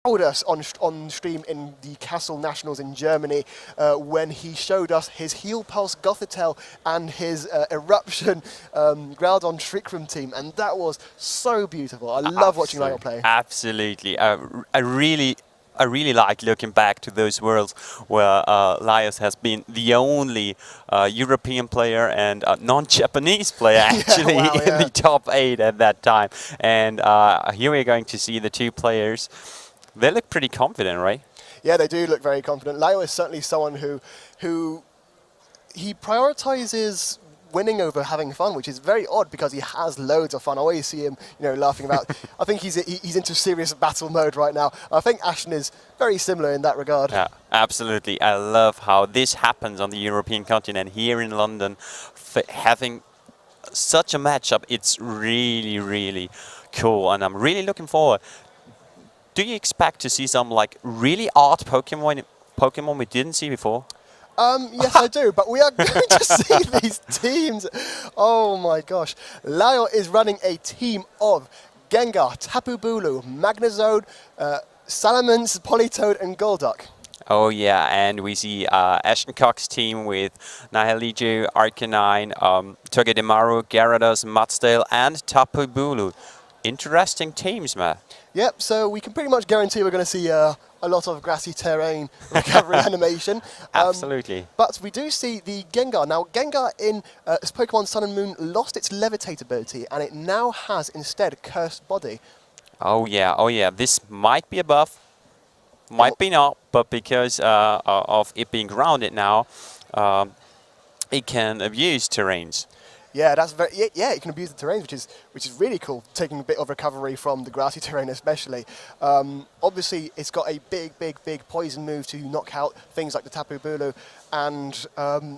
Wowed us on stream in the Castle Nationals in Germany when he showed us his Heel Pulse Gothitelle and his Eruption Groudon Trick Room team, and that was so beautiful. I love watching Lajos play. Absolutely. I really like looking back to those worlds where Lajos has been the only European player and non-Japanese player actually in the top 8 at that time. And here we're going to see the two players. They look pretty confident, right? Yeah, they do look very confident. Lajos is certainly someone who he prioritizes winning over having fun, which is very odd because he has loads of fun. I always see him, laughing about. I think he's into serious battle mode right now. I think Ashton is very similar in that regard. Yeah, absolutely. I love how this happens on the European continent here in London. Having such a matchup, it's really, really cool, and I'm really looking forward. Do you expect to see some really odd Pokemon we didn't see before? Yes, I do, but we are going to see these teams. Oh my gosh. Lajos is running a team of Gengar, Tapu Bulu, Magnezone, Salamence, Politoed, and Golduck. Oh yeah, and we see Ashton Cox's team with Nihilego, Arcanine, Togedemaru, Gyarados, Mudsdale, and Tapu Bulu. Interesting teams, man. Yep, so we can pretty much guarantee we're going to see a lot of grassy terrain recovery animation. Absolutely. But we do see the Gengar. Now, Gengar in Pokemon Sun and Moon lost its Levitate ability, and it now has instead Cursed Body. Oh yeah. This might be a buff, might be not, but because of it being grounded now, it can abuse terrains. Yeah, that's very. Yeah, it can abuse the terrains, which is really cool. Taking a bit of recovery from the grassy terrain, especially. Obviously, it's got a big poison move to knock out things like the Tapu Bulu, and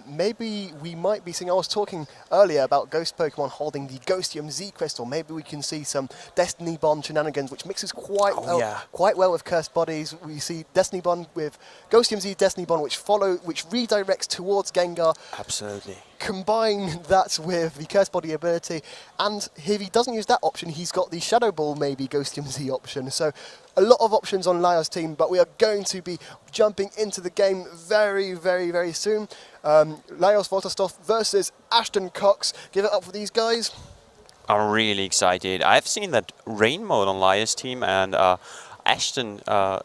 maybe we might be seeing. I was talking earlier about Ghost Pokemon holding the Ghostium Z Crystal. Maybe we can see some Destiny Bond shenanigans, which mixes quite well with Cursed Bodies. We see Destiny Bond with Ghostium Z Destiny Bond, which redirects towards Gengar. Absolutely. Combine that with the Curse Body ability, and if he doesn't use that option, he's got the Shadow Ball, maybe Ghostium Z option. So a lot of options on Lajos' team, but we are going to be jumping into the game very, very, very soon. Lajos woltersdorf versus Ashton Cox. Give it up for these guys. I'm really excited. I've seen that rain mode on Lajos' team, and Ashton, I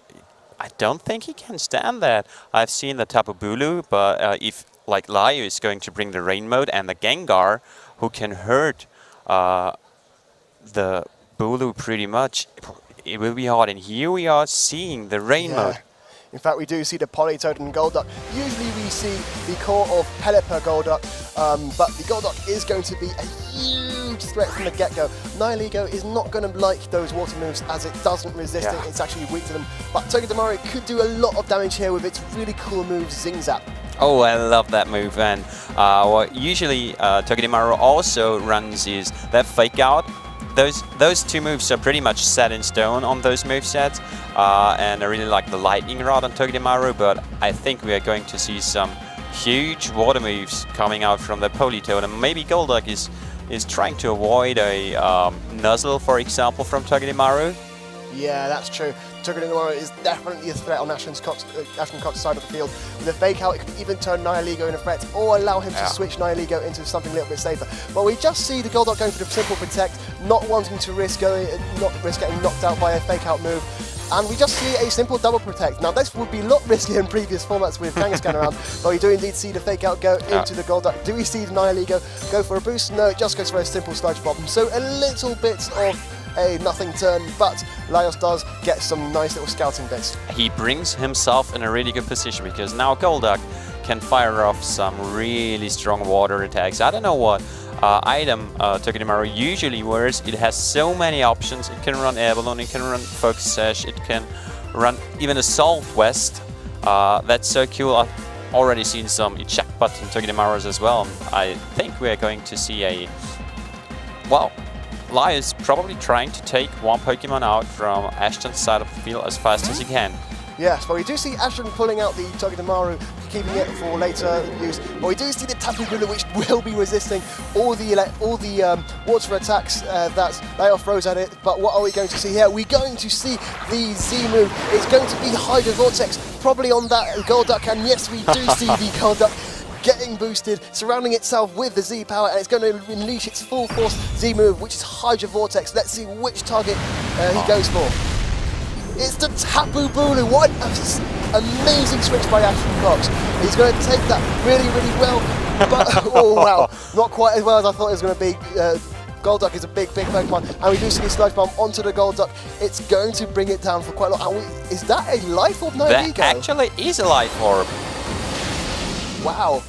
don't think he can stand that. I've seen the Tapu Bulu, but if Lajos is going to bring the rain mode and the Gengar, who can hurt the Bulu pretty much, it will be hard. And here we are seeing the rain mode. In fact, we do see the Politoed and Golduck. Usually we see the core of Pelipper Golduck, but the Golduck is going to be a huge threat from the get-go. Nihilego is not going to like those water moves as it doesn't resist it. It's actually weak to them. But Togedemaru could do a lot of damage here with its really cool move, Zing Zap. Oh, I love that move, and usually Togedemaru also runs is that Fake Out. Those two moves are pretty much set in stone on those movesets, and I really like the Lightning Rod on Togedemaru, but I think we are going to see some huge water moves coming out from the Politoed, and maybe Golduck is trying to avoid a Nuzzle, for example, from Togedemaru. Yeah, that's true. Togedemaru is definitely a threat on Ashton Cox's side of the field. With a Fake Out, it could even turn Nihilego in a threat or allow him to switch Nihilego into something a little bit safer. But we just see the Golduck going for the simple protect, not wanting to risk getting knocked out by a Fake Out move. And we just see a simple double protect. Now this would be a lot riskier in previous formats with Kangaskhan around, but we do indeed see the Fake Out go into the Golduck. Do we see the Nihilego go for a boost? No, it just goes for a simple sludge bomb. So a little bit of a nothing turn, but Lajos does get some nice little scouting bits. He brings himself in a really good position because now Golduck can fire off some really strong water attacks. I don't know what item Togedemaru usually wears. It has so many options. It can run Air Balloon, it can run Focus Sash, it can run even Assault Vest. That's so cool. I've already seen some eject button Togedemaru's as well. I think we're going to see a, well, Lajos is probably trying to take one Pokemon out from Ashton's side of the field as fast as he can. Yes, but we do see Ashton pulling out the Togedemaru, keeping it for later use. But we do see the Tapu Bulu, which will be resisting all the water attacks that Lajos throws at it. But what are we going to see here? We're going to see the Z move. It's going to be Hydro Vortex, probably on that Golduck, and yes, we do see the Golduck getting boosted, surrounding itself with the Z power, and it's going to unleash its full force Z move, which is Hydro Vortex. Let's see which target he goes for. It's the Tapu Bulu. What an amazing switch by Ashton Cox. He's going to take that really, really well. But, oh wow, not quite as well as I thought it was going to be. Golduck is a big, big Pokemon, and we do see the Sludge Bomb onto the Golduck. It's going to bring it down for quite a lot. Is that a Life Orb? That actually is a Life Orb. Wow.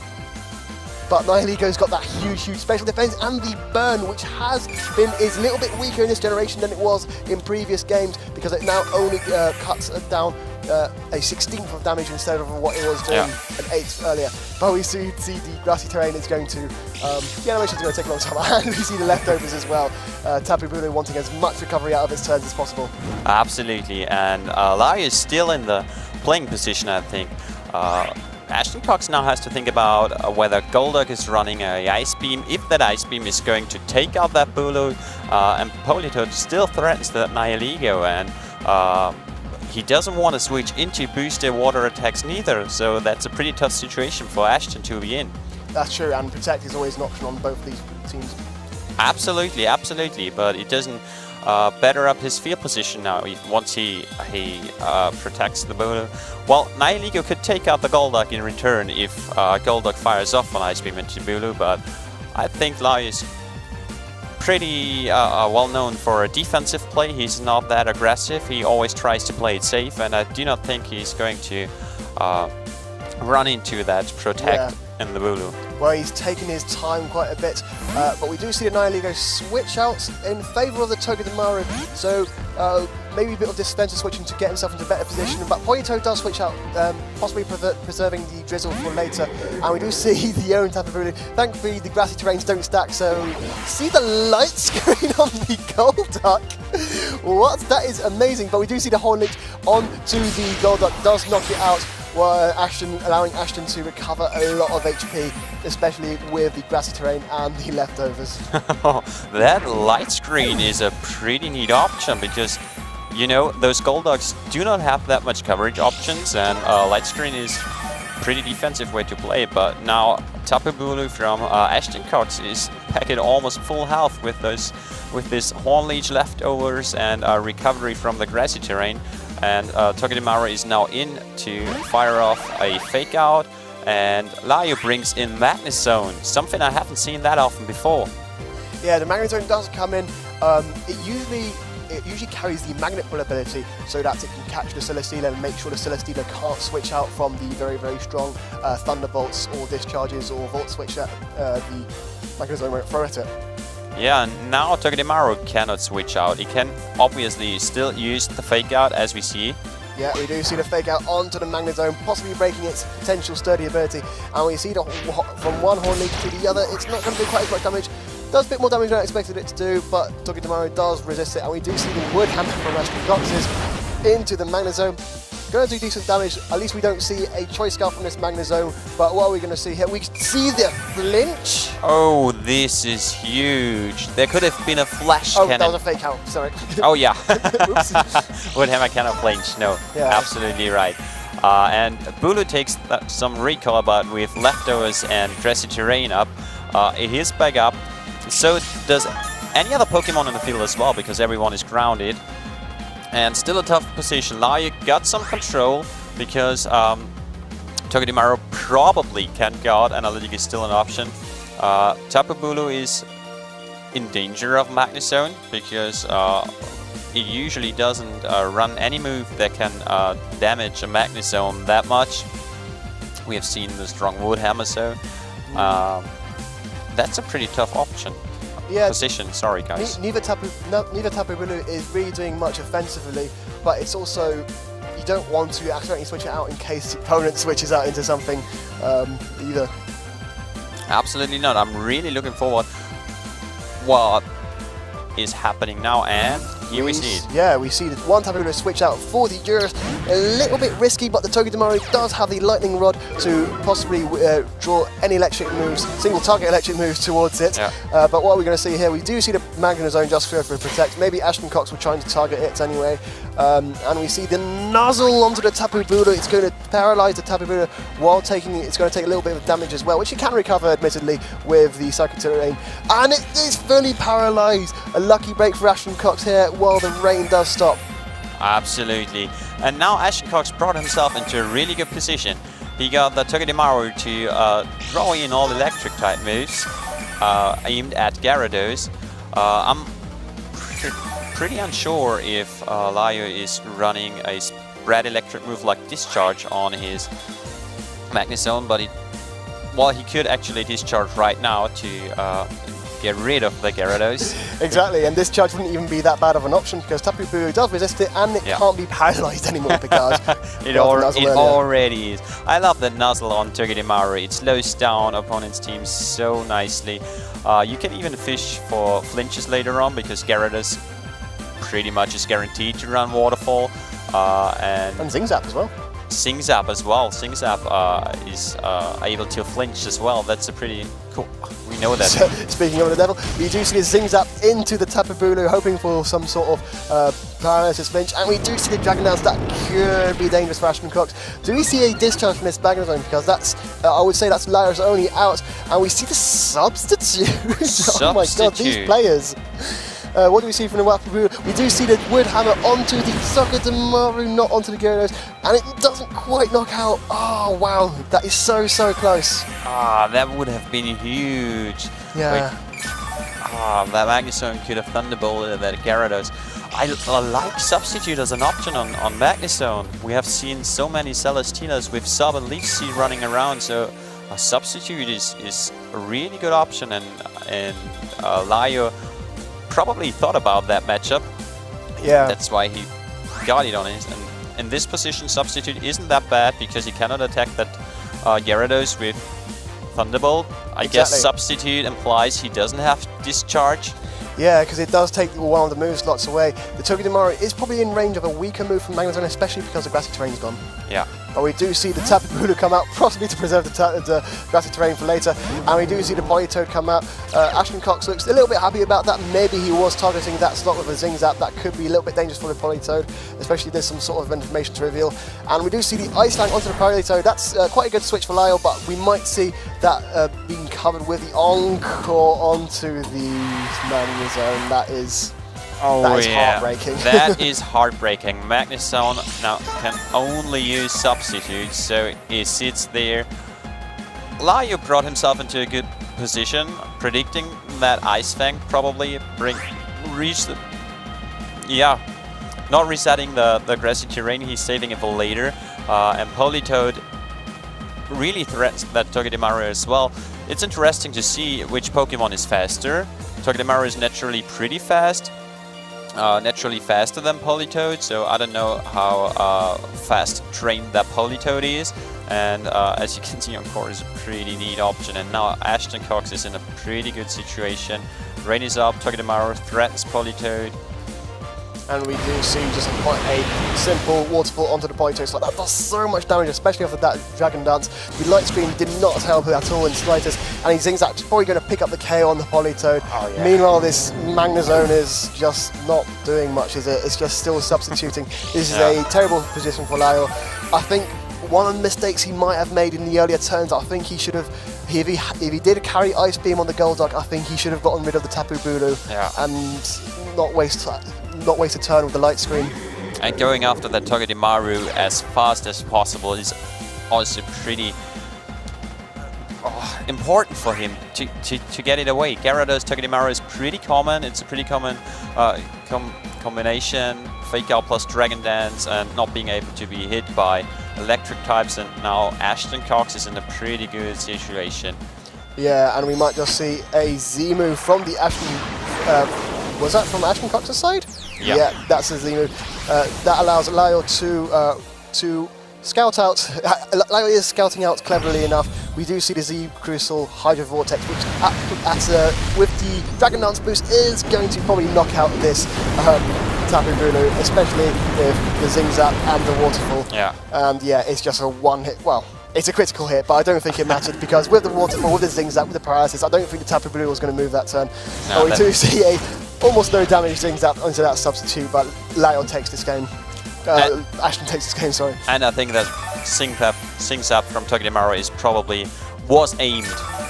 But Nihiligo's got that huge, huge special defense, and the burn, which is a little bit weaker in this generation than it was in previous games, because it now only cuts down a 16th of damage instead of what it was doing an 8th earlier. But we see the grassy terrain is going to, the animation's going to take a long time, and we see the leftovers as well. Tapu Bulu wanting as much recovery out of its turns as possible. Absolutely, and Lajos is still in the playing position, I think. Ashton Cox now has to think about whether Golduck is running a Ice Beam, if that Ice Beam is going to take out that Bulu, and Politoed still threatens that Nihiligo, and he doesn't want to switch into booster water attacks neither, so that's a pretty tough situation for Ashton to be in. That's true, and Protect is always an option on both of these teams. Absolutely, absolutely, but it doesn't better up his field position now once he protects the Bulu. Well, Nihiligo could take out the Golduck in return if Golduck fires off an Ice Beam into Bulu, but I think Lajos is pretty well known for a defensive play. He's not that aggressive. He always tries to play it safe, and I do not think he's going to run into that Protect in the Bulu. Well, he's taken his time quite a bit, but we do see the Nihiligo switch out in favour of the Togedemaru, so maybe a bit of dispenser switching to get himself into a better position, but Politoed does switch out, possibly preserving the Drizzle for later, and we do see the own Tapu Bulu. Thankfully, the grassy terrains don't stack, so see the light screen on the Golduck. What? That is amazing, but we do see the Horn Leech onto the Golduck, does knock it out, allowing Ashton to recover a lot of HP, especially with the grassy terrain and the leftovers. That light screen is a pretty neat option because, you know, those Golducks do not have that much coverage options, and light screen is pretty defensive way to play. But now Tapu Bulu from Ashton Cox is back at almost full health with this Horn Leech leftovers and recovery from the grassy terrain. And Togedemaru is now in to fire off a Fake Out, and Lajos brings in Magnet Zone, something I haven't seen that often before. Yeah, the Magnet Zone does come in. It usually carries the Magnet Pull ability so that it can catch the Celesteela and make sure the Celesteela can't switch out from the very, very strong Thunderbolts or Discharges or Volt Switch that the Magnet Zone won't throw at it. Yeah, now Togedemaru cannot switch out. He can obviously still use the Fake Out, as we see. Yeah, we do see the Fake Out onto the Magnet Zone, possibly breaking its potential sturdy ability. And we see from one Horn Leech to the other, it's not going to do quite as much damage. Does a bit more damage than I expected it to do, but Togedemaru does resist it. And we do see the Wood Hammer from Ashton Cox's into the Magnet Zone. Going to do decent damage. At least we don't see a Choice Scarf from this Magnet Zone. But what are we going to see here? We see the flinch. Oh, this is huge. There could have been a flash cannon. Oh, that was a Fake Out. Sorry. Oh, yeah. Would Hammer cannot flinch. No, absolutely right. And Bulu takes some recoil, but with leftovers and grassy terrain up, it is back up. So does any other Pokemon in the field as well, because everyone is grounded. And still a tough position. Lajos got some control because Togedemaru probably can't guard. Analytic is still an option. Tapu Bulu is in danger of Magnet Zone because it usually doesn't run any move that can damage a Magnet Zone that much. We have seen the strong Wood Hammer, so that's a pretty tough option. Position, sorry guys. Neither Tapu Bulu is really doing much offensively, but it's also, you don't want to accidentally switch it out in case the opponent switches out into something either. Absolutely not. I'm really looking forward what is happening now, and Here we see it. Yeah, we see the one Tapu Bulu switch out for the Euros. A little bit risky, but the Togedemaru does have the lightning rod to possibly draw any electric moves, single target electric moves towards it. Yeah. But what are we going to see here? We do see the Magnezone just for protect. Maybe Ashton Cox will try to target it anyway. And we see the nuzzle onto the Tapu Bulu. It's going to paralyze the Tapu Bulu while taking it's going to take a little bit of damage as well, which it can recover admittedly with the Psychic Terrain. And it is fully paralyzed. A lucky break for Ashton Cox here while the rain does stop. Absolutely. And now Ashton Cox brought himself into a really good position. He got the Togedemaru to draw in all electric type moves aimed at Gyarados. I'm pretty unsure if Lajos is running a spread electric move like Discharge on his Magnezone, but he could actually discharge right now to get rid of the Gyarados. Exactly, and Discharge wouldn't even be that bad of an option because Tapu Bulu does resist it and it can't be paralyzed anymore because it already is. I love the nuzzle on Togedemaru. It slows down opponent's team so nicely. You can even fish for flinches later on because Gyarados pretty much is guaranteed to run Waterfall. And Zing Zap as well. Zing Zap as well. Zing Zap is able to flinch as well. That's a pretty cool. We know that. So, speaking of the devil, we do see the Zing Zap into the Tapu Bulu, hoping for some sort of paralysis flinch, and we do see the Dragon Dance that could be dangerous for Ashton Cox. Do we see a discharge from this Magnezone? Because that's, I would say that's Lajos' only out, and we see the substitute. Oh my god, these players. What do we see from the Tapu Bulu? We do see the Wood Hammer onto the Togedemaru, not onto the Gyarados, and it doesn't quite knock out. Oh wow, that is so close. That would have been huge. Yeah. That Magnezone could have thunderbolted that Gyarados. I like Substitute as an option on Magnezone. We have seen so many Celestinas with Sub and Leaf Seed running around, so a Substitute is a really good option, and Lajos probably thought about that matchup. Yeah. That's why he got it on it. And in this position, Substitute isn't that bad because he cannot attack that Gyarados with Thunderbolt. I guess Substitute implies he doesn't have Discharge. Yeah, because it does take one of the move slots away. The Togedemaru is probably in range of a weaker move from Magnezone, especially because the grassy terrain's gone. Yeah. But we do see the Tapu Bulu come out, possibly to preserve the grassy terrain for later, and we do see the Politoed come out. Ashton Cox looks a little bit happy about that. Maybe he was targeting that slot with a Zing Zap. That could be a little bit dangerous for the Politoed, especially if there's some sort of information to reveal. And we do see the Ice Slang onto the Politoed. That's quite a good switch for Lajos, but we might see that being covered with the Encore onto the Magnezone. That is heartbreaking. That is heartbreaking. Magnezone now can only use Substitute, so he sits there. Lajos brought himself into a good position, predicting that Ice Fang probably reach the... Yeah, not resetting the grassy terrain, he's saving it for later. And Politoed really threatens that Togedemaru as well. It's interesting to see which Pokemon is faster. Togedemaru is naturally pretty fast. Naturally faster than Politoed, so I don't know how fast trained that Politoed is. And as you can see, Encore is a pretty neat option. And now Ashton Cox is in a pretty good situation. Rain is up, Togedemaru threatens Politoed. And we do see just quite a simple waterfall onto the Politoed slot. That does so much damage, especially after that Dragon Dance. The light screen did not help at all in the slightest, and he Zing Zap's probably going to pick up the KO on the Politoed. Oh, yeah. Meanwhile, this Magnezone is just not doing much, is it? It's just still substituting. This is a terrible position for Lajos. I think one of the mistakes he might have made in the earlier turns, I think he should have, if he did carry Ice Beam on the Golduck, I think he should have gotten rid of the Tapu Bulu and not waste a turn with the light screen. And going after that Togedemaru as fast as possible is also pretty important for him to get it away. Gyarados Togedemaru is pretty common. It's a pretty common combination. Fake Out plus Dragon Dance and not being able to be hit by electric types. And now Ashton Cox is in a pretty good situation. Yeah, and we might just see a Z move from the Ashton. Was that from Ashton Cox's side? Yeah, that's a Z move. That allows Lajos to scout out. Lajos is scouting out cleverly enough we do see the Z Crystal Hydro Vortex, which with the Dragon Dance boost is going to probably knock out this Tapu Bulu, especially with the Zing Zap and the Waterfall. Yeah. And yeah, it's just a one hit. Well, it's a critical hit, but I don't think it mattered because with the Waterfall, with the Zing Zap, with the Paralysis, I don't think the Tapu Bulu was going to move that turn. No, but we do see a almost no damage Zing Zap onto that substitute, but Lajos takes this game. Ashton takes this game, sorry. And I think that Zing Zap from Togedemaru was aimed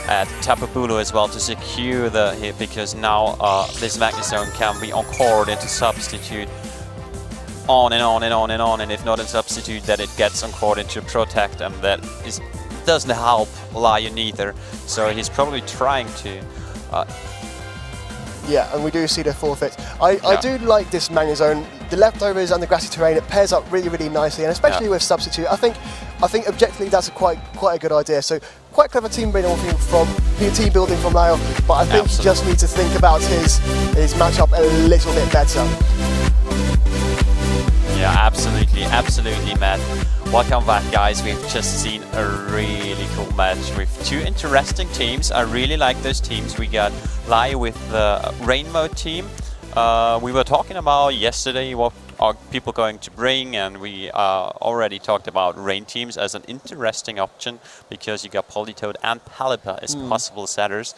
at Tapu Bulu as well to secure the hit, because now this Magnezone can be on-cored into substitute on and on and on and on, and if not in substitute, then it gets on-cored into protect, and that doesn't help Lion either. So he's probably trying to. Yeah, and we do see the forfeit. I do like this Magnezone. The leftovers and the grassy terrain, it pairs up really, really nicely, and especially with substitute. I think objectively that's quite a good idea. So quite clever team building from Lyle, but I think he just needs to think about his matchup a little bit better. Yeah, absolutely, Matt. Welcome back, guys. We've just seen a really cool match with two interesting teams. I really like those teams. We got Lai with the Rain Mode team. We were talking about yesterday what are people going to bring, and we already talked about Rain teams as an interesting option because you got Politoed and Pelipper as possible setters.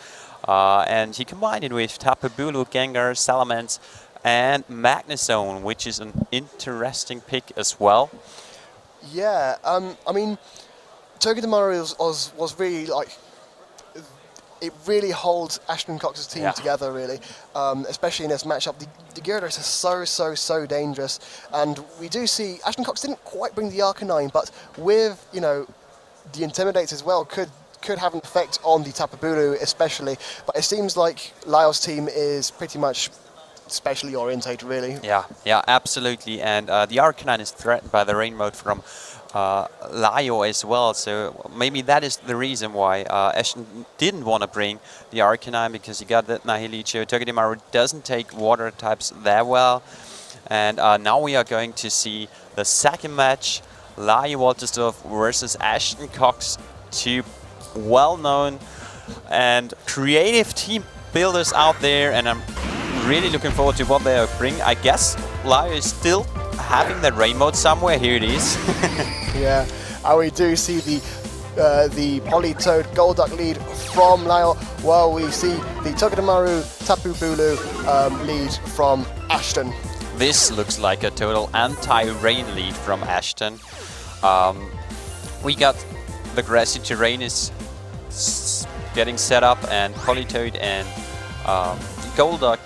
And he combined it with Tapu Bulu, Gengar, Salamence, and Magnezone, which is an interesting pick as well. Yeah, I mean, Togedemaru was really like, it really holds Ashton Cox's team together, really, especially in this matchup. The Gyarados is so dangerous, and we do see Ashton Cox didn't quite bring the Arcanine, but with, you know, the Intimidate as well could have an effect on the Tapu Bulu especially, but it seems like Lyle's team is pretty much specially orientated, really. Yeah, absolutely, and the Arcanine is threatened by the Rain Mode from Lajos as well, so maybe that is the reason why Ashton didn't want to bring the Arcanine, because he got that Nihilicho. Togedemaru doesn't take water types that well, and now we are going to see the second match, Lajos woltersdorf versus Ashton Cox, two well-known and creative team builders out there, and I'm really looking forward to what they bring. I guess Lajos is still having that Rain Mode somewhere. Here it is. Yeah, and we do see the Politoed Golduck lead from Lajos, while we see the Togedemaru Tapu Bulu lead from Ashton. This looks like a total anti-rain lead from Ashton. We got the grassy terrain is getting set up, and Politoed and Golduck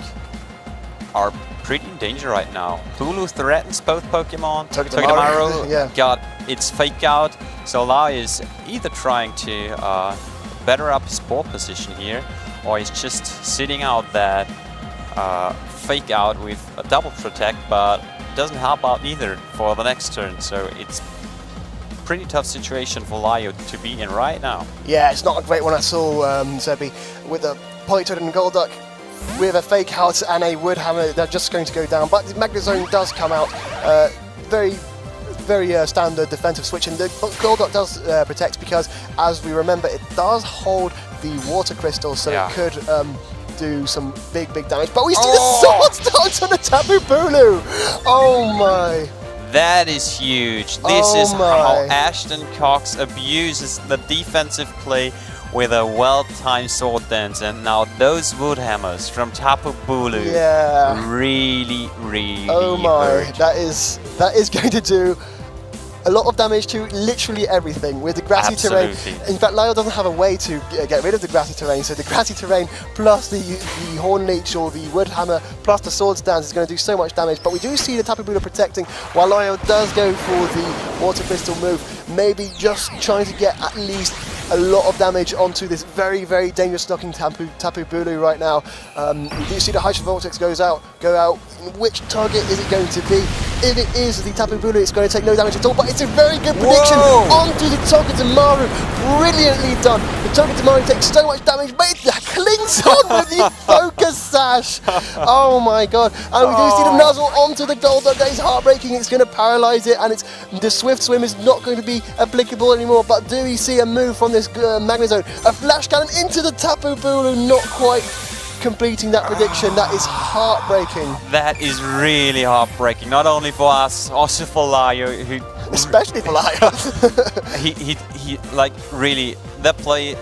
are pretty in danger right now. Bulu threatens both Pokemon. Togedemaru got its Fake Out, so Lajos is either trying to better up his ball position here, or he's just sitting out that Fake Out with a double protect, but doesn't help out either for the next turn, so it's pretty tough situation for Lajos to be in right now. Yeah, it's not a great one at all, Sebi. With the Politoed and Golduck, with a Fake Out and a Wood Hammer, they're just going to go down. But the Magnezone does come out. Very standard defensive switch, and the Golduck does protect because, as we remember, it does hold the Water Crystal, so it could do some big damage. But we see the Sword Dance on the Tapu Bulu! Oh my! That is huge. This is how Ashton Cox abuses the defensive play with a well-timed Sword Dance, and now those Wood Hammers from Tapu Bulu really hurt. That is going to do a lot of damage to literally everything with the grassy terrain. In fact, Lyle doesn't have a way to get rid of the grassy terrain, so the grassy terrain plus the Horn Leech or the Wood Hammer plus the Sword Dance is going to do so much damage. But we do see the Tapu Bulu protecting, while Lyle does go for the Water Crystal move, maybe just trying to get at least a lot of damage onto this very dangerous knocking Tapu Bulu right now. We do see the Hydro Vortex go out. Which target is it going to be? If it is the Tapu Bulu, it's going to take no damage at all, but it's a very good prediction onto the Togedemaru. Brilliantly done. The Togedemaru takes so much damage, but it clings on with the Focus Sash. Oh my god. And we do see the Nuzzle onto the Golduck. That is heartbreaking. It's going to paralyze it, and it's The Swift Swim is not going to be applicable anymore, but do we see a move from this Magnezone? A Flash Cannon into the Tapu Bulu, not quite completing that prediction. That is heartbreaking. That is really heartbreaking, not only for us, also for Lajo, who... Especially for Lajo. he like, really, that play,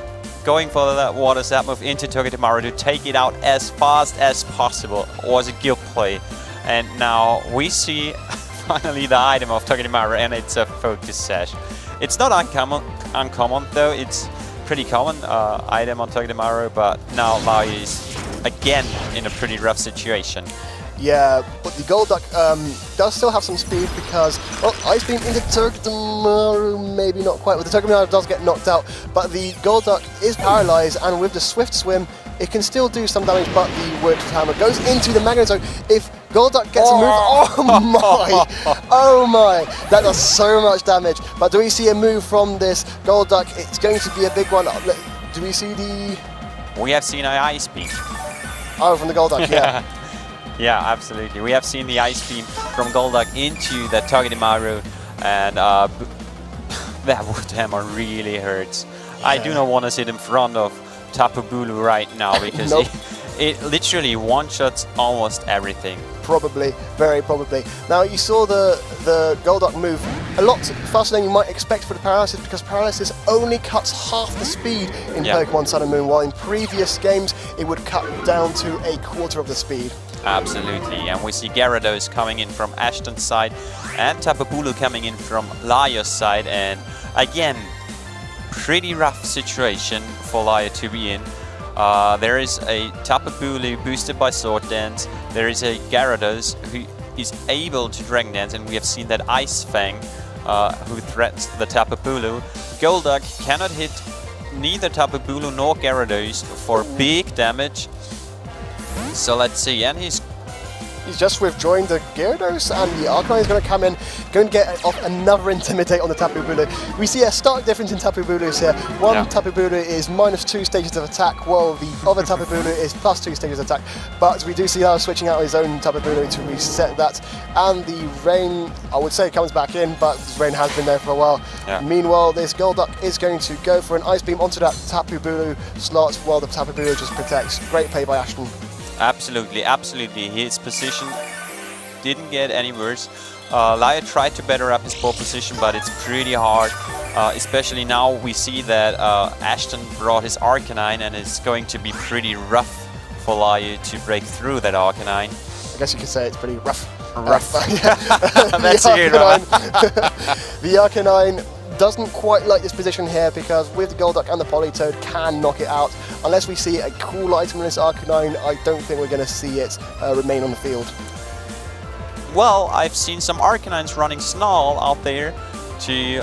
going for that water zap move into Togedemaru to take it out as fast as possible was a good play. And now we see finally the item of Togedemaru, and it's a Focus Sash. It's not uncommon though, it's pretty common item on Togedemaru, but now Lajo is again in a pretty rough situation. Yeah, but the Golduck does still have some speed because, well, Ice Beam into Togedemaru, maybe not quite, but the Togedemaru does get knocked out, but the Golduck is paralyzed, and with the Swift Swim, it can still do some damage, but the Wood Hammer goes into the Magnezone. If Golduck gets a move, oh my, that does so much damage. But do we see a move from this Golduck? It's going to be a big one. Do we see the... We have seen an Ice Beam. Oh, from the Golduck, yeah. Yeah, absolutely. We have seen the Ice Beam from Golduck into the Togedemaru, and that Wood Hammer really hurts. Yeah. I do not want to sit in front of Tapu Bulu right now because nope. it literally one-shots almost everything. Probably, very probably. Now you saw the Golduck move a lot faster than you might expect for the Paralysis, because Paralysis only cuts half the speed in Pokemon Sun and Moon, while in previous games it would cut down to a quarter of the speed. Absolutely, and we see Gyarados coming in from Ashton's side and Tapu Bulu coming in from Lajo's side, and again, pretty rough situation for Lajo to be in. There is a Tapu Bulu boosted by Sword Dance, there is a Gyarados who is able to Dragon Dance, and we have seen that Ice Fang who threatens the Tapu Bulu. Golduck cannot hit neither Tapu Bulu nor Gyarados for big damage. So let's see, and he's just withdrawing the Gyarados, and the Arcanine is going to come in, going to get off another Intimidate on the Tapu Bulu. We see a stark difference in Tapu Bulus here. One Tapu Bulu is -2 stages of attack, while the other Tapu Bulu is +2 stages of attack. But we do see Lajos switching out his own Tapu Bulu to reset that. And the Rain, I would say, comes back in, but Rain has been there for a while. Yeah. Meanwhile, this Golduck is going to go for an Ice Beam onto that Tapu Bulu slot, while the Tapu Bulu just protects. Great play by Ashton. Absolutely, absolutely. His position didn't get any worse. Lajo tried to better up his ball position, but it's pretty hard. Especially now we see that Ashton brought his Arcanine, and it's going to be pretty rough for Lajo to break through that Arcanine. I guess you could say it's pretty rough. Rough. That's a good one. The Arcanine doesn't quite like this position here, because with the Golduck and the Politoed can knock it out. Unless we see a cool item in this Arcanine, I don't think we're going to see it remain on the field. Well, I've seen some Arcanines running Snarl out there to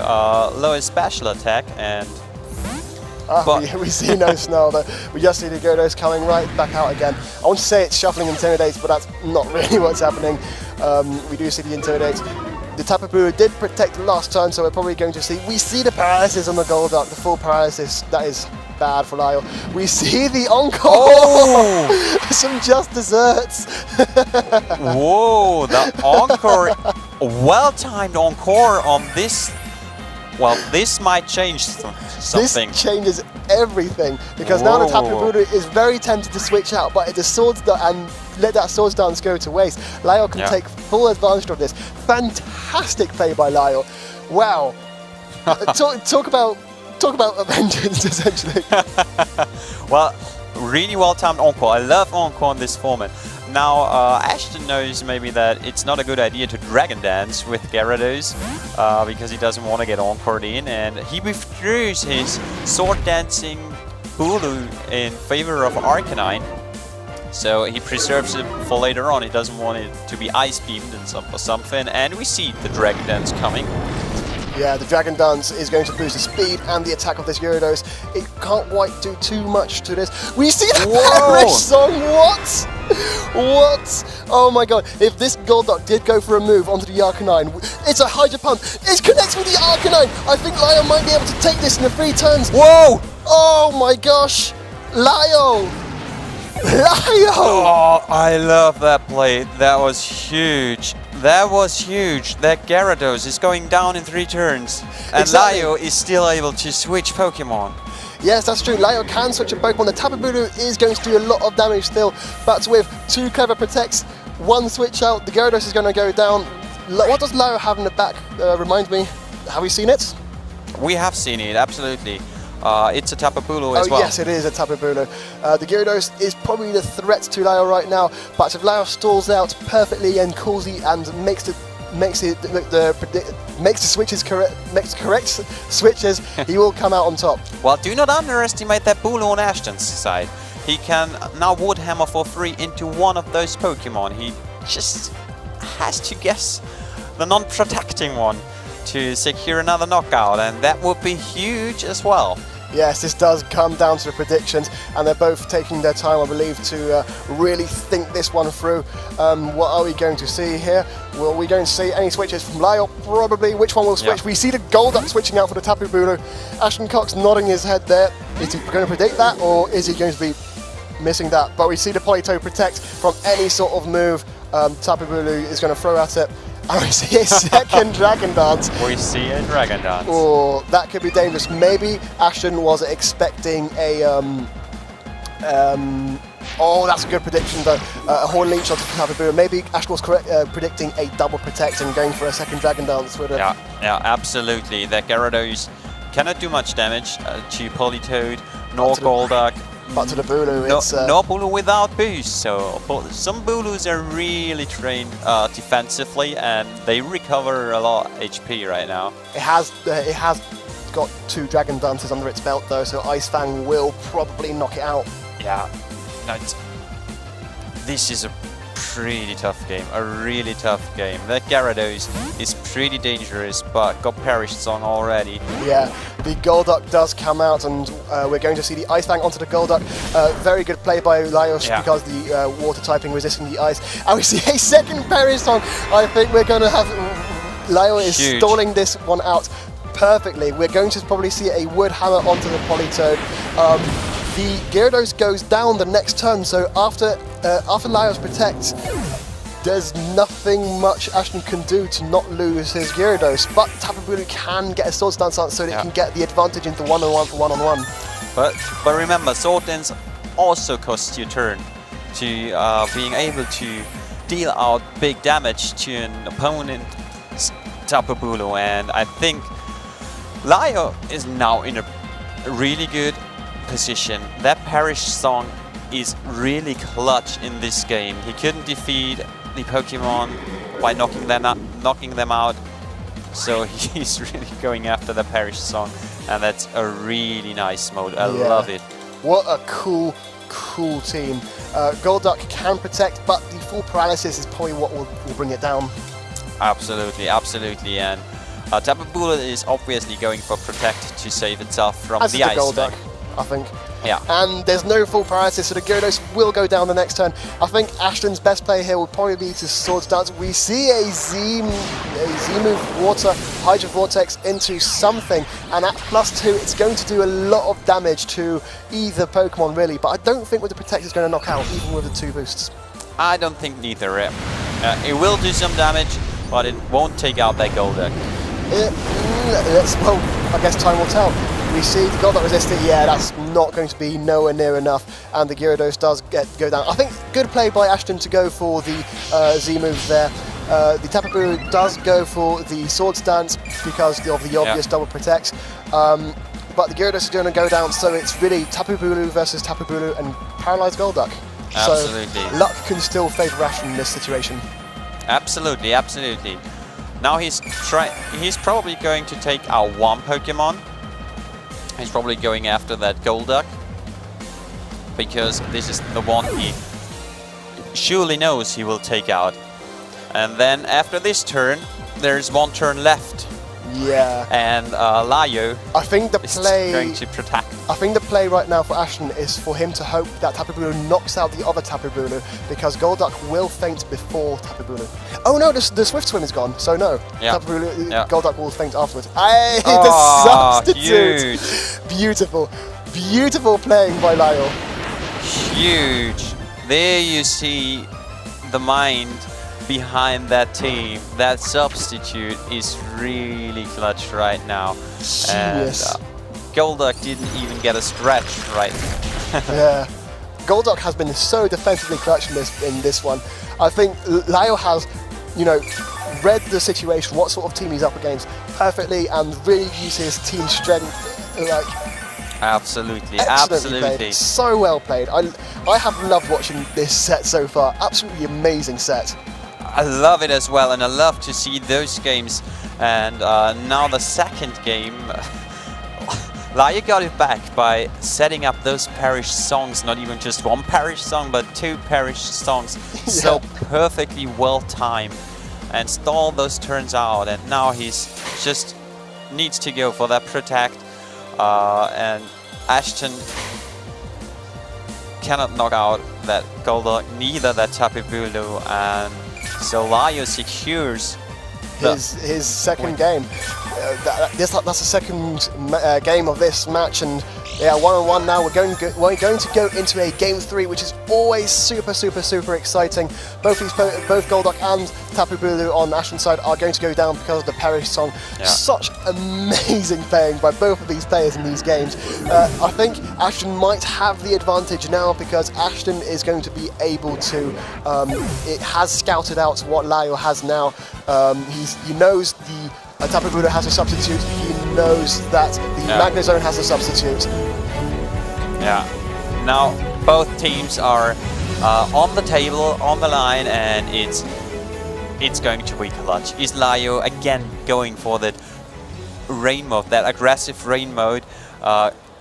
lower special attack, and... we see no Snarl though. We just see the Gyarados coming right back out again. I want to say it's Shuffling Intimidates, but that's not really what's happening. We do see the Intimidates. The Tapu Bulu did protect last turn, so we're probably going to see... We see the Paralysis on the Golduck, the full Paralysis. That is bad for Lajo. We see the Encore! Oh! Some just desserts! Whoa, the Encore, well-timed Encore on this. Well, this might change something. This changes everything, because now the Tapu Bulu is very tempted to switch out, but the Swords and let that Swords Dance go to waste. Lajo can take full advantage of this. Fantastic play by Lajo. Wow. Talk about a vengeance, essentially. Well, really well-timed Encore. I love Encore in this format. Now, Ashton knows maybe that it's not a good idea to Dragon Dance with Gyarados, because he doesn't want to get Encored in, and he withdraws his Sword Dancing Bulu in favor of Arcanine. So he preserves it for later on. He doesn't want it to be Ice Beamed or something, and we see the Dragon Dance coming. Yeah, the Dragon Dance is going to boost the speed and the attack of this Gyarados. It can't quite do too much to this. We see the Perish Song! What? What? Oh my god, if this Golduck did go for a move onto the Arcanine, it's a Hydro Pump. It connects with the Arcanine! I think Lajo might be able to take this in the 3 turns. Whoa! Oh my gosh! Lajo! Lajos! Oh, I love that play. That was huge. That was huge. That Gyarados is going down in 3 turns. And Exactly. Lajos is still able to switch Pokemon. Yes, that's true. Lajos can switch a Pokemon. The Tapu Bulu is going to do a lot of damage still, but with 2 clever protects, 1 switch out, the Gyarados is going to go down. What does Lajos have in the back? Remind me. Have we seen it? We have seen it, absolutely. It's a Tapu Bulu as well. Yes, it is a Tapu Bulu. The Gyarados is probably the threat to Lajos right now, but if Lajos stalls out perfectly and makes the correct switches, he will come out on top. Well, do not underestimate that Bulu on Ashton's side. He can now Wood Hammer for free into one of those Pokemon. He just has to guess the non-protecting one to secure another knockout, and that would be huge as well. Yes, this does come down to the predictions, and they're both taking their time, I believe, to really think this one through. What are we going to see here? Well, are we going to see any switches from Lajos? Probably. Which one will switch? Yeah. We see the Golduck switching out for the Tapu Bulu. Ashton Cox nodding his head there. Is he going to predict that, or is he going to be missing that? But we see the Polito protect from any sort of move Tapu Bulu is going to throw at it. And we see a second Dragon Dance. We see a Dragon Dance. Oh, that could be dangerous. Maybe Ashton was expecting a... oh, that's a good prediction though. A Horn Leech onto Tapu Bulu. Maybe Ashton was predicting a double protect and going for a second Dragon Dance with it. Yeah, absolutely. That Gyarados cannot do much damage to Politoed, nor Golduck. But to the Bulu, it's... no Bulu without boost, so some Bulus are really trained defensively, and they recover a lot of HP right now. It has got 2 Dragon Dances under its belt though, so Ice Fang will probably knock it out. Yeah, no, this is a pretty tough game, a really tough game. That Gyarados is pretty dangerous, but got Perish Song already. Yeah, the Golduck does come out, and we're going to see the Ice Fang onto the Golduck. Very good play by Lajos because the water typing resisting the ice. And we see a second Perish Song. I think we're going to have... Lajos is stalling this one out perfectly. We're going to probably see a Wood Hammer onto the Politoed. The Gyarados goes down the next turn, so after Lajos protects, there's nothing much Ashton can do to not lose his Gyarados, but Tapu Bulu can get a Swords Dance out so that he can get the advantage into one-on-one for one-on-one. But remember, Sword Dance also costs you a turn to being able to deal out big damage to an opponent's Tapu Bulu, and I think Lajos is now in a really good position. That Perish Song is really clutch in this game. He couldn't defeat the Pokemon by knocking them out, so he's really going after the Perish Song, and that's a really nice mode. I love it. What a cool team. Golduck can protect, but the full paralysis is probably what will bring it down. Absolutely, and Tapu Bulu is obviously going for protect to save itself from As the Ice Golduck, Fang. I think. Yeah. And there's no full paralysis, so the Gyarados will go down the next turn. I think Ashton's best play here will probably be to Swords Dance. We see a Z-move Water Hydro Vortex into something, and at +2, it's going to do a lot of damage to either Pokemon, really. But I don't think with the Protect it's going to knock out, even with the 2 boosts. I don't think neither. It will do some damage, but it won't take out that Golduck. Well, I guess time will tell. We see the Golduck resisted. Yeah, that's not going to be nowhere near enough, and the Gyarados does go down. I think good play by Ashton to go for the Z move there. The Tapu Bulu does go for the Swords Dance because of the obvious double protects. But the Gyarados is going to go down, so it's really Tapu Bulu versus Tapu Bulu and Paralyzed Golduck. Absolutely. So luck can still favour Ashton in this situation. Absolutely. Now he's probably going to take our 1 Pokemon. He's probably going after that Golduck, because this is the one he surely knows he will take out. And then after this turn, there's 1 turn left. Yeah. And Lajos I think the play is going to protect. I think the play right now for Ashton is for him to hope that Tapu Bulu knocks out the other Tapu Bulu, because Golduck will faint before Tapu Bulu. Oh no, the Swift Swim is gone, so no. Tapu Bulu, Golduck will faint afterwards. The substitute! Huge. Beautiful playing by Lajos. huge. There you see the mind behind that team. That substitute is really clutch right now. Genius. And Golduck didn't even get a stretch right. Yeah. Golduck has been so defensively clutch in this one. I think Lajos has, read the situation, what sort of team he's up against perfectly, and really used his team strength. Absolutely, Excellently absolutely. played. So well played. I have loved watching this set so far. Absolutely amazing set. I love it as well, and I love to see those games. And now the second game, Lajos got it back by setting up those parish songs, not even just one parish song, but two parish songs, so perfectly well timed, and stall those turns out. And now he's just needs to go for that protect, and Ashton cannot knock out that Golduck, neither that Tapu Bulu, and so Lajos secures his second game. That's the second game of this match, and yeah, 1-on-1 now. We're going to go into a game 3, which is always super exciting. Both Golduck and Tapu Bulu on Ashton's side are going to go down because of the Perish song. Yeah. Such amazing playing by both of these players in these games. I think Ashton might have the advantage now because Ashton is going to be able to. It has scouted out what Lajos has now. He knows the. Tapu Bulu has a substitute. He knows that the Magnezone has a substitute. Yeah. Now both teams are on the table, on the line, and it's going to be clutch. Is Lajos again going for that rain mode, that aggressive rain mode?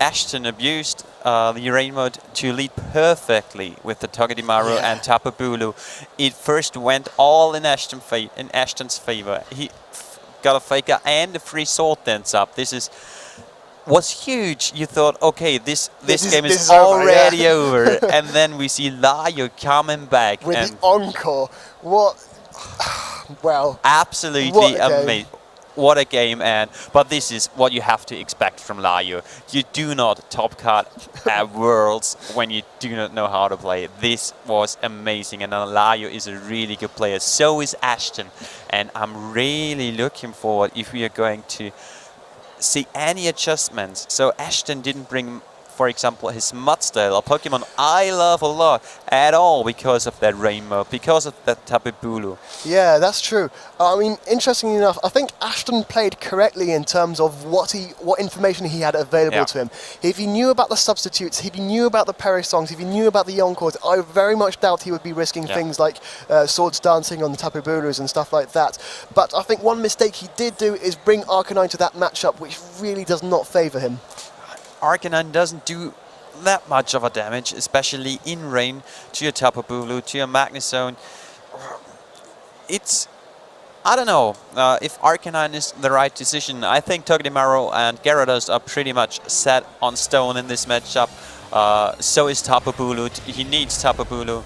Ashton abused the rain mode to lead perfectly with the Togedemaru and Tapu Bulu. It first went all in Ashton's favor. He got a faker and a free sword dance up. This was huge. You thought, okay, this game is already over, and then we see Lajos coming back with the encore. What? Well, absolutely amazing. What a game, but this is what you have to expect from Lajos. You do not top cut at Worlds when you do not know how to play. This was amazing, and Lajos is a really good player. So is Ashton, and I'm really looking forward if we are going to see any adjustments. So Ashton didn't bring, for example, his Mudstyle, a Pokemon I love a lot, at all because of that rain mode, because of that Tapu Bulu. Yeah, that's true. I mean, interestingly enough, I think Ashton played correctly in terms of what information he had available to him. If he knew about the substitutes, if he knew about the Perish songs, if he knew about the encores, I very much doubt he would be risking things like swords dancing on the Tapu Bulus and stuff like that. But I think one mistake he did do is bring Arcanine to that matchup, which really does not favour him. Arcanine doesn't do that much of a damage, especially in rain, to your Tapu Bulu, to your Magnezone. I don't know if Arcanine is the right decision. I think Togedemaru and Gyarados are pretty much set on stone in this matchup. So is Tapu Bulu. He needs Tapu Bulu.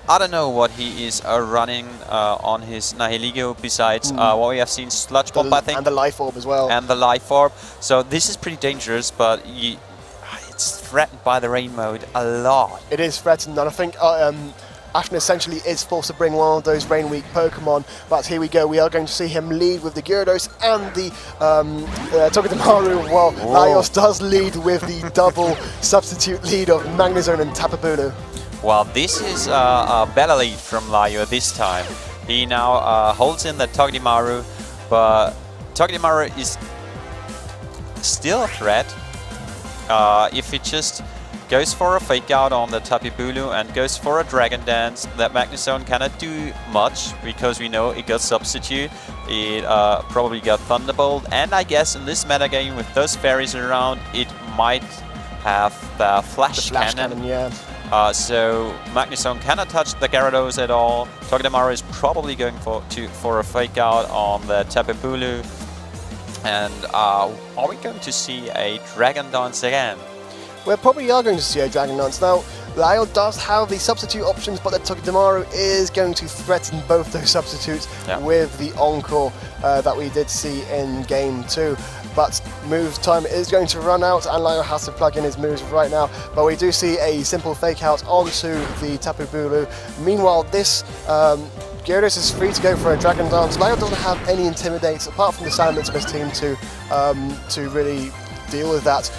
I don't know what he is running on his Nihilego besides what we have seen, Sludge Bomb, I think. And the Life Orb as well. And the Life Orb. So this is pretty dangerous, but it's threatened by the rain mode a lot. It is threatened, and I think Ashton essentially is forced to bring one of those Rain Weak Pokemon. But here we go, we are going to see him lead with the Gyarados and the Togedemaru, while Lajos does lead with the double substitute lead of Magnezone and Tapu Bulu. Well, this is a better lead from Lajos this time. He now holds in the Togedemaru, but Togedemaru is still a threat. If he just goes for a fake out on the Tapu Bulu and goes for a Dragon Dance, that Magnezone cannot do much because we know it got substitute. It probably got Thunderbolt, and I guess in this metagame with those fairies around, it might have the Flash Cannon. So Magnezone cannot touch the Gyarados at all. Togedemaru is probably going for a fake out on the Tapu Bulu. And are we going to see a Dragon Dance again? We probably are going to see a Dragon Dance. Now, Lajos does have the substitute options, but the Togedemaru is going to threaten both those substitutes with the Encore that we did see in Game 2. But move time is going to run out, and Lajos has to plug in his moves right now. But we do see a simple fake out onto the Tapu Bulu. Meanwhile, this Gyarados is free to go for a Dragon Dance. Lajos doesn't have any Intimidates apart from the Salamence of his team to really deal with that.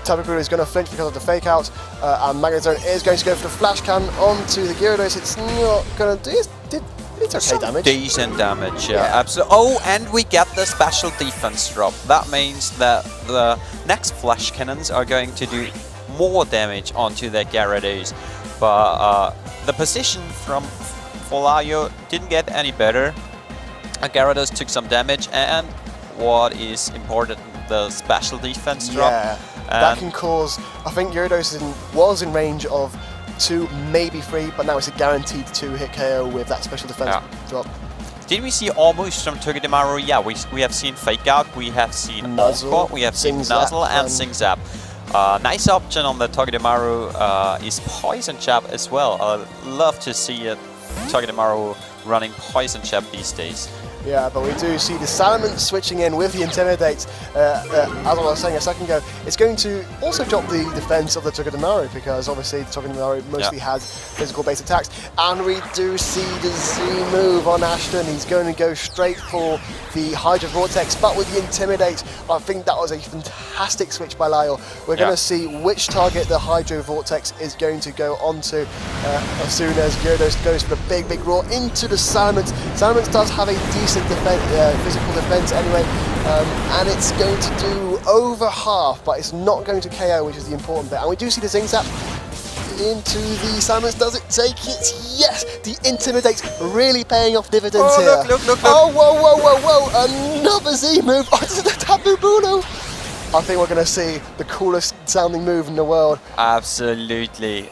Tapu Bulu is going to flinch because of the fake out, and Magnezone is going to go for the Flash Cannon onto the Gyarados. It's not going to do it's okay damage. Decent damage, yeah. Absolutely. Oh, and we get the special defense drop. That means that the next Flash Cannons are going to do more damage onto the Gyarados. But the position for Lajos didn't get any better. Gyarados took some damage, and what is important, the special defense drop. Yeah, that can cause, I think Gyarados was in range of 2, maybe 3, but now it's a guaranteed 2-hit KO with that special defense drop. Did we see almost from Togedemaru? Yeah, we have seen Fake Out, we have seen Encore, we have seen Nuzzle and Sing Zap. Nice option on the Togedemaru is Poison Jab as well. I love to see Togedemaru running Poison Jab these days. Yeah, but we do see the Salamence switching in with the Intimidate. As I was saying a second ago, it's going to also drop the defense of the Togedemaru, because obviously the Togedemaru mostly has physical-based attacks. And we do see the Z move on Ashton. He's going to go straight for the Hydro Vortex, but with the Intimidate, I think that was a fantastic switch by Lajos. We're going to see which target the Hydro Vortex is going to go onto as soon as Gyarados goes for the big roar into the Salamence. Salamence does have a decent physical defense anyway, and it's going to do over half, but it's not going to KO, which is the important bit. And we do see the Zing Zap into the Salamence. Does it take it? Yes! The Intimidate's really paying off dividends here. Look. Oh, whoa! Another Z move onto the Tapu Bulu. I think we're going to see the coolest sounding move in the world. Absolutely.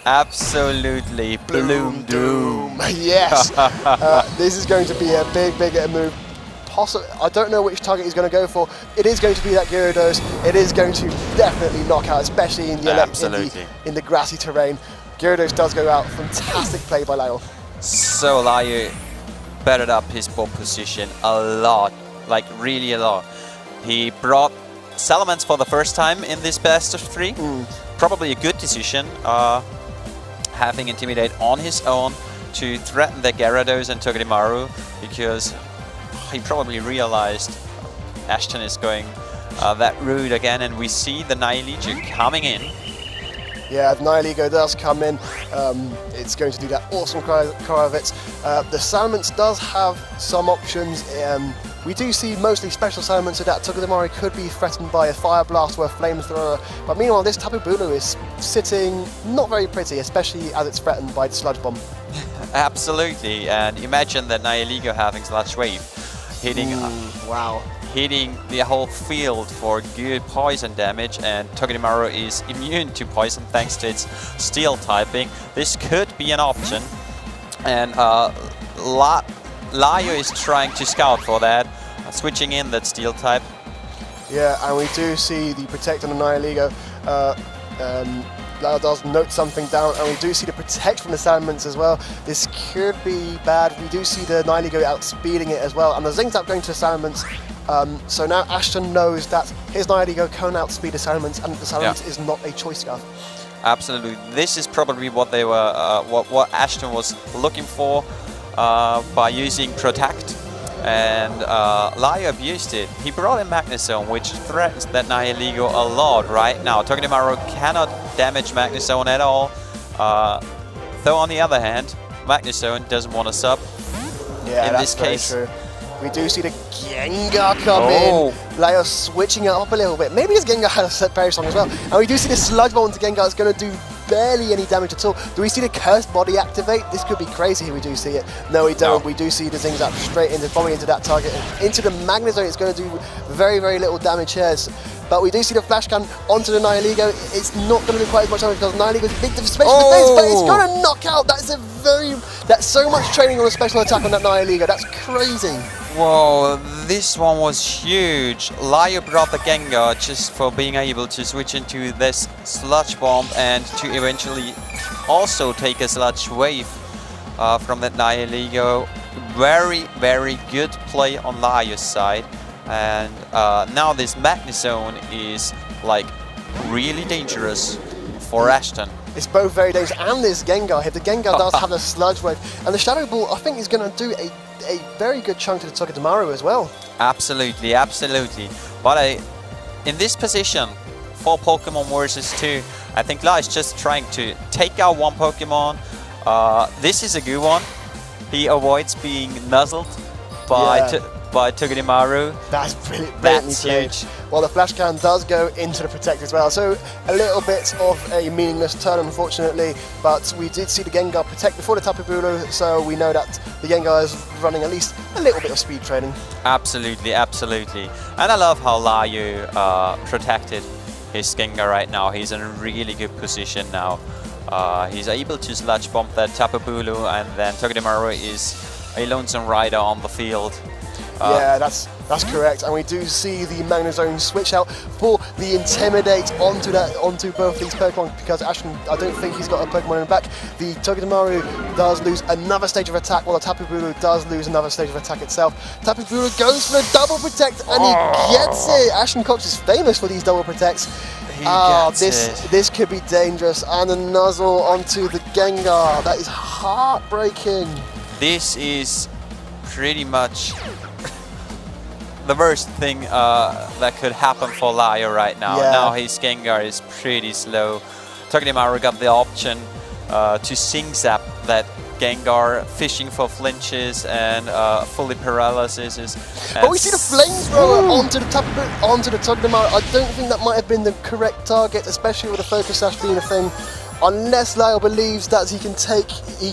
Bloom Doom. Yes. This is going to be a big move. I don't know which target he's going to go for. It is going to be that Gyarados. It is going to definitely knock out, especially in the in the grassy terrain. Gyarados does go out. Fantastic play by Lajos. So Lajos bettered up his ball position a lot, like really a lot. He brought Salamence for the first time in this best of 3. Probably a good decision, having Intimidate on his own to threaten the Gyarados and Togedemaru, because he probably realized Ashton is going that route again, and we see the Nihilego coming in. Yeah, the Nihilego does come in. It's going to do that awesome Koravitz. The Salamence does have some options. We do see mostly special Salamence, so that Togedemaru could be threatened by a Fire Blast or a Flamethrower. But meanwhile, this Tapu Bulu is sitting not very pretty, especially as it's threatened by the Sludge Bomb. Absolutely, and imagine that Nihilego having Sludge Wave, hitting hitting the whole field for good poison damage, and Togedemaru is immune to poison thanks to its steel typing. This could be an option, and Lajos is trying to scout for that, switching in that steel type. Yeah, and we do see the Protect on the Nihilego. Lajos does note something down, and we do see the Protect from the Salamence as well. This could be bad. We do see the Nihilego outspeeding it as well, and the Zing Zap going to the Salamence. So now Ashton knows that his Nihilego can outspeed the Salamence, and the Salamence is not a choice scarf. Absolutely, this is probably what they were, what Ashton was looking for by using Protect, and Lajos abused it. He brought in Magnezone, which threatens that Nihilego a lot right now. Togedemaru cannot damage Magnezone at all. Though on the other hand, Magnezone doesn't want to sub. Yeah, in this case. Very true. We do see the Gengar come in. Lajos switching it up a little bit. Maybe his Gengar has a set parry song as well. And we do see the Sludge Bomb into Gengar that's going to do barely any damage at all. Do we see the Cursed Body activate? This could be crazy here. We do see it. No, we don't. We do see the Zing Zap straight into, bombing into that target. Into the Magnezone, it's going to do very very little damage here. But we do see the Flash Cannon onto the Nihilego. It's not going to do quite as much damage because Nihilego's big special defense, but it's going to knock out. That's so much training on a special attack on that Nihilego. That's crazy. Whoa, this one was huge. Lajos brought the Gengar just for being able to switch into this Sludge Bomb and to eventually also take a sludge wave from that Nihiligo. Very, very good play on Lajos' side. And now this Magnezone is like really dangerous for Ashton. It's both very dangerous, and this Gengar hit. The Gengar does have a sludge wave, and the Shadow Ball I think is going to do a very good chunk to the Togedemaru as well. Absolutely, absolutely. But in this position, 4 Pokemon versus 2, I think La is just trying to take out 1 Pokemon. This is a good one. He avoids being nuzzled by Togedemaru. That's brilliantly That's played. huge. Well, the Flash Cannon does go into the Protect as well, so a little bit of a meaningless turn, unfortunately, but we did see the Gengar Protect before the Tapu Bulu, so we know that the Gengar is running at least a little bit of speed training. Absolutely, absolutely. And I love how Layu protected his Gengar right now. He's in a really good position now. He's able to Sludge Bomb that Tapu Bulu, and then Togedemaru is a lonesome rider on the field. Yeah, that's correct, and we do see the Magnezone switch out for the Intimidate onto both these Pokemon, because Ashton, I don't think he's got a Pokemon in the back. The Togedemaru does lose another stage of attack, while the Tapu Bulu does lose another stage of attack itself. Tapu Bulu goes for the double protect, and he gets it. Ashton Cox is famous for these double protects. This could be dangerous, and a nuzzle onto the Gengar. That is heartbreaking. This is pretty much the worst thing that could happen for Layu right now. Yeah. Now his Gengar is pretty slow. Togedemaru got the option to Sing Zap that Gengar, fishing for flinches and fully paralysis. But we see the flamethrower onto the Togedemaru. I don't think that might have been the correct target, especially with the Focus Sash being a thing. Unless Layu believes that he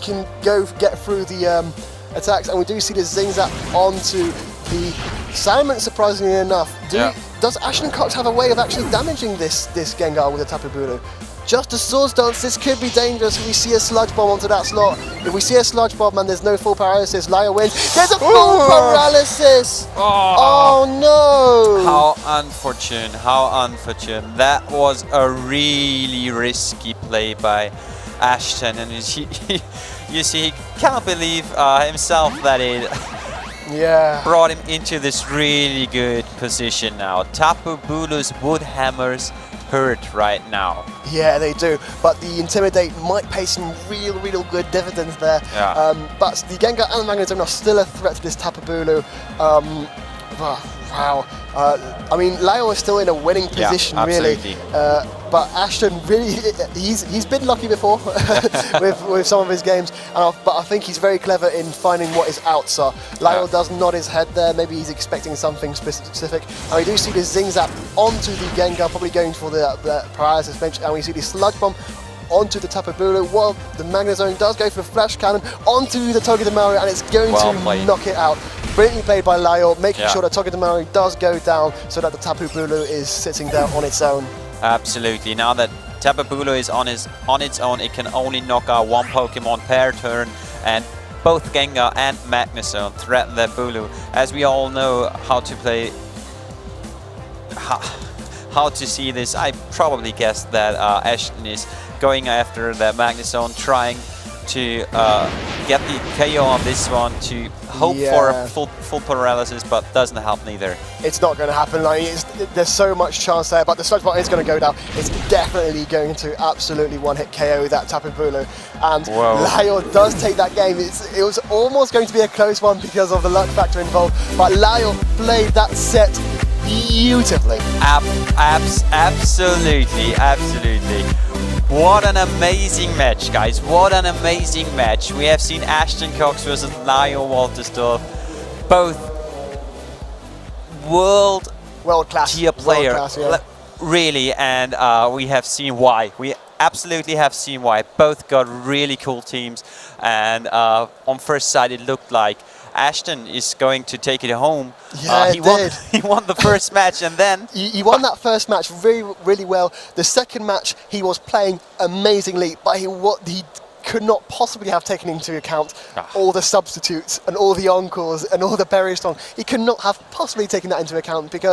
can go get through the attacks, and we do see the Zing Zap onto the Salmon, surprisingly enough. Does Ashton Cox have a way of actually damaging this Gengar with a Tapu Bulu? Just a Swords Dance, this could be dangerous if we see a Sludge Bomb onto that slot. If we see a Sludge Bomb and there's no full paralysis, Layu wins. There's a full paralysis! Oh no! How unfortunate, how unfortunate. That was a really risky play by Ashton, and you see he can't believe himself that it brought him into this really good position now. Tapu Bulu's Wood Hammers hurt right now. Yeah, they do, but the Intimidate might pay some real good dividends there. But the Gengar and the Magnezone are still a threat to this Tapu Bulu. Wow. I mean, Layu is still in a winning position, really. But Ashton really, he's been lucky before with some of his games, but I think he's very clever in finding what is out. So Layu does nod his head there. Maybe he's expecting something specific. And we do see the Zing Zap onto the Gengar, probably going for the paralysis bench. And we see the Sludge Bomb onto the Tapu Bulu, while the Magnezone does go for the Flash Cannon onto the Togedemaru, and it's going to knock it out. Brilliantly played by Layu, making sure that Togedemaru does go down so that the Tapu Bulu is sitting there on its own. Absolutely. Now that Tapu Bulu is on its own, it can only knock out 1 Pokemon per turn, and both Gengar and Magnezone threaten the Bulu. As we all know how to play, how to see this, I probably guessed that Ashton is going after the Magnezone, trying to get the KO on this one to hope for a full paralysis, but doesn't help neither. It's not going to happen. There's so much chance there, but the Sludge Bomb is going to go down. It's definitely going to absolutely one-hit KO that Tapu Bulu, and Layu does take that game. It was almost going to be a close one because of the luck factor involved, but Layu played that set beautifully. Absolutely. What an amazing match, guys. What an amazing match. We have seen Ashton Cox versus Layu woltersdorf. Both world-class tier player. Really, and we have seen why. We absolutely have seen why. Both got really cool teams, and on first sight it looked like Ashton is going to take it home. Yeah, he won the first match, and then he won that first match really well. The second match he was playing amazingly, but he could not possibly have taken into account all the substitutes and all the encores and all the berry strong. He could not have possibly taken that into account because